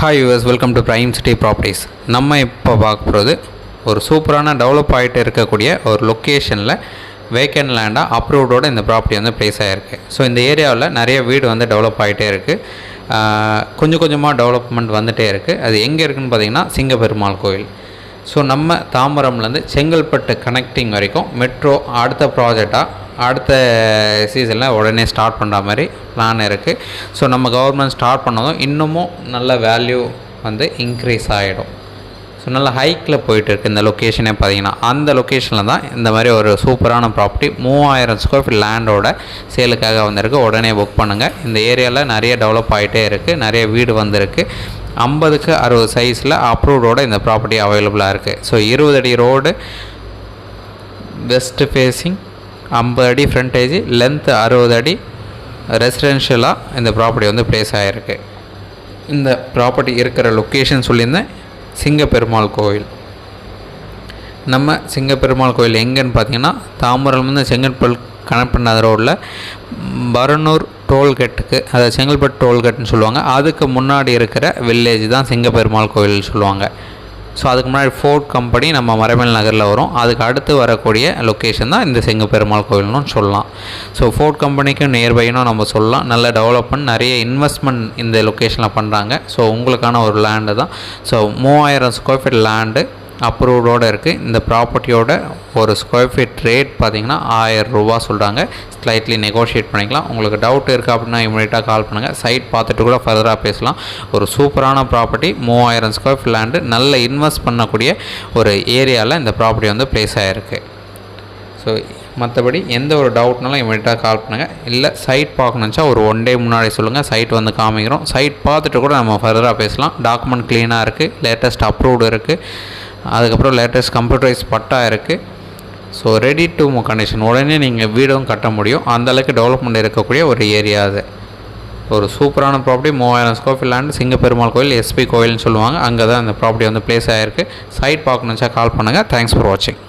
Hi US, welcome to prime city properties. நம்ம இப்போ பார்க்க போகிறது ஒரு சூப்பரான டெவலப் ஆகிட்டு இருக்கக்கூடிய ஒரு லொக்கேஷனில் வேக்கண்ட் லேண்டாக அப்ரூவ்டோடு இந்த ப்ராப்பர்ட்டி வந்து ப்ளேஸ் ஆகிருக்கு. ஸோ இந்த ஏரியாவில் நிறைய வீடு வந்து டெவலப் ஆகிட்டே இருக்குது. கொஞ்சம் கொஞ்சமாக டெவலப்மெண்ட் வந்துகிட்டே இருக்குது. அது எங்கே இருக்குதுன்னு பார்த்திங்கன்னா சிங்கப்பெருமாள் கோயில். ஸோ நம்ம தாம்பரம்லேருந்து செங்கல்பட்டு கனெக்டிங் வரைக்கும் மெட்ரோ அடுத்த ப்ராஜெக்டாக அடுத்த சீசனில் உடனே ஸ்டார்ட் பண்ணுற மாதிரி பிளான் இருக்குது. ஸோ நம்ம கவர்மெண்ட் ஸ்டார்ட் பண்ணதும் இன்னமும் நல்ல வேல்யூ வந்து இன்க்ரீஸ் ஆகிடும். ஸோ நல்ல ஹைக்கில் போயிட்டுருக்கு இந்த லொக்கேஷனே பார்த்திங்கன்னா. அந்த லொக்கேஷனில் தான் இந்த மாதிரி ஒரு சூப்பரான ப்ராப்பர்ட்டி 3000 ஸ்கொயர் ஃபீட் லேண்டோட சேலுக்காக வந்திருக்கு. உடனே புக் பண்ணுங்கள். இந்த ஏரியாவில் நிறைய டெவலப் ஆகிட்டே இருக்குது, நிறைய வீடு வந்திருக்கு. 50க்கு 60 சைஸில் அப்ரூவ்டோட இந்த ப்ராப்பர்ட்டி அவைலபிளாக இருக்குது. ஸோ 20 அடி ரோடு, வெஸ்ட் ஃபேஸிங், 50 அடி ஃப்ரண்டேஜ், லென்த்து 60 அடி, ரெசிடென்ஷியலாக இந்த ப்ராப்பர்ட்டி வந்து ப்ளேஸ் ஆகிருக்கு. இந்த ப்ராப்பர்ட்டி இருக்கிற லொக்கேஷன் சொல்லியிருந்தேன், சிங்கப்பெருமாள் கோயில். நம்ம சிங்கப்பெருமாள் கோயில் எங்கேன்னு பார்த்தீங்கன்னா தாம்பரம்லேருந்து செங்கல்பட்டு கனெக்ட் பண்ணாத ரோடில் பரனூர் டோல்கேட்டுக்கு, அதாவது செங்கல்பட்டு டோல்கேட்டுன்னு சொல்லுவாங்க, அதுக்கு முன்னாடி இருக்கிற வில்லேஜ் தான் சிங்கப்பெருமாள் கோயில் சொல்லுவாங்க. ஸோ அதுக்கு முன்னாடி ஃபோர்ட் கம்பெனி நம்ம மறைமேல் நகரில் வரும். அதுக்கு அடுத்து வரக்கூடிய லொக்கேஷன் தான் இந்த செங்கப்பெருமாள் கோயில்னு சொல்லலாம். ஸோ ஃபோர்ட் கம்பெனிக்கும் நியர்பைனும் நம்ம சொல்லலாம். நல்ல டெவலப்மெண்ட், நிறைய இன்வெஸ்ட்மெண்ட் இந்த லொக்கேஷனில் பண்ணுறாங்க. ஸோ உங்களுக்கான ஒரு லேண்டு தான். ஸோ 3000 ஸ்கொயர் ஃபீட் லேண்டு அப்ரூவ்டோடு இருக்குது. இந்த ப்ராப்பர்ட்டியோட ஒரு ஸ்கொயர் ஃபீட் ரேட் பார்த்திங்கன்னா 1000 ரூபா சொல்கிறாங்க. ஸ்லைட்லி நெகோஷியேட் பண்ணிக்கலாம். உங்களுக்கு டவுட் இருக்குது அப்படின்னா இமீடியட்டாக கால் பண்ணுங்கள். சைட் பார்த்துட்டு கூட ஃபர்தராக பேசலாம். ஒரு சூப்பரான ப்ராப்பர்ட்டி, 3000 ஸ்கொயர் ஃபீட் லேண்டு, நல்ல இன்வெஸ்ட் பண்ணக்கூடிய ஒரு ஏரியாவில் இந்த ப்ராப்பர்ட்டி வந்து ப்ளேஸ் ஆகிருக்கு. ஸோ மற்றபடி எந்த ஒரு டவுட்னாலும் இமீடியட்டாக கால் பண்ணுங்கள். இல்லை சைட் பார்க்கணுச்சா ஒரு 1 டே முன்னாடி சொல்லுங்கள், சைட் வந்து காமிக்கிறோம். சைட் பார்த்துட்டு கூட நம்ம ஃபர்தராக பேசலாம். டாக்குமெண்ட் க்ளீனாக இருக்குது, லேட்டஸ்ட் அப்ரூவ்டு இருக்குது, அதுக்கப்புறம் லேட்டஸ்ட் கம்ப்யூட்டரைஸ் பட்டா இருக்குது. So ready to move condition, உடனே நீங்கள் வீடும் கட்ட முடியும். அந்தளவுக்கு டெவலப்மெண்ட் இருக்கக்கூடிய ஒரு ஏரியா அது. ஒரு சூப்பரான property, 3000 square feet land, Singaperumal Koil, SP கோயில்னு சொல்லுவாங்க. அங்கே தான் இந்த ப்ராப்பர்ட்டி வந்து ப்ளேஸ் ஆகிருக்கு. சைட் பார்க்கணுச்சா கால் பண்ணுங்கள். தேங்க்ஸ் ஃபார் வாட்சிங்.